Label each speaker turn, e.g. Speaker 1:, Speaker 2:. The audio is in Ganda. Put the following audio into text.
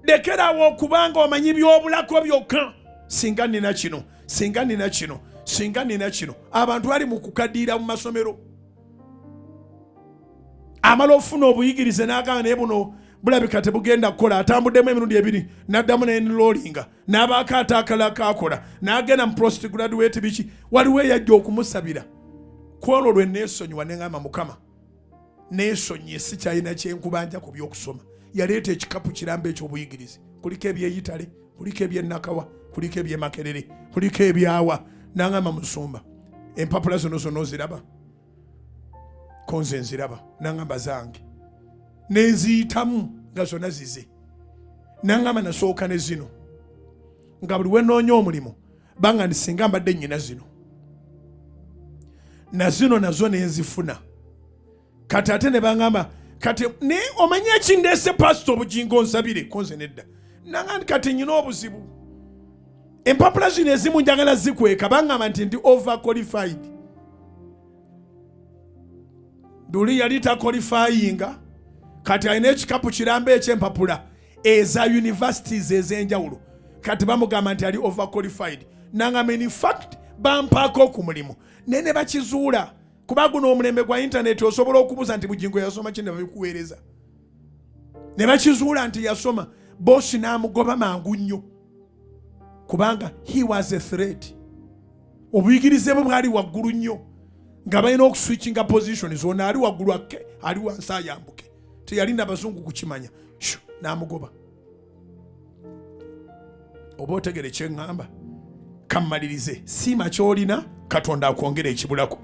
Speaker 1: lekerawo kubanga omanyi byobulako byokka. Singa nina kino, singa nina kino, singa nina kino. Abantu bali mu kukaddiira mu masomero. Amala ofuna obuyigirize n'agamba naye buno bulabika tebugenda kukola, atambuddemu emirundi ebiri n'addamu n'enloolinga n'abaako atakala kakola n'agenda mu postgraduate biki, waliwo eyajja okumusabira. Ku olwo lwe neesonyiwa ne ngamba Mukama neesonyiye sikyalina kyenkubanja ku by'okusoma. Yaleeta ekikapu kirambe eky'obuyigirize, kuliko ebyeyitale, kuliko ebyennakawa, kuliko ebyemakerere, kuliko ebyawa. N'angamba Musumba, empapula zino zonna oziraba? Ko nze nziraba. N'angamba zange. Neziyitamu nga zonna zize. N'angamba nasooka ne zino nga buli we noonya omulimu banga ndisinga mbadde nnyina zino na zino nazo nenzifuna. Kati ate ne bangamba kati ne omanyi ekindeese pasito obugingo nsabire. Ko nze nedda. N'angamba kati nnyina obuzibu, empapula zino ezimu njagala zikweka, bangamba nti ndi overqualified. Duli yali taqualifyinga, kati alina ekikapu kirambe eky'empapula eza universities ez'enjawulo, kati bamugamba nti ali overqualified. N'angamba in fact bampaako ku mulimu ne bakizuula, kuba guno omulembe gwa internet osobola okubuuza nti bugingo yasoma ki ne babikuweereza. Ne bakizuula nti yasoma. Bosi n'amugoba mangu nnyo kubanga he was a threat. Obuyigirize bwe bwali waggulu nnyo nga balina okuswitchinga position zonna, ali waggulu ake ali wansi ayambuke. Teyalinda abazungu kukimanya. N'amugoba. Oba otegere kye ŋŋamba? Kammalirize, siima ky'olina, Katonda akwongera ekibulako.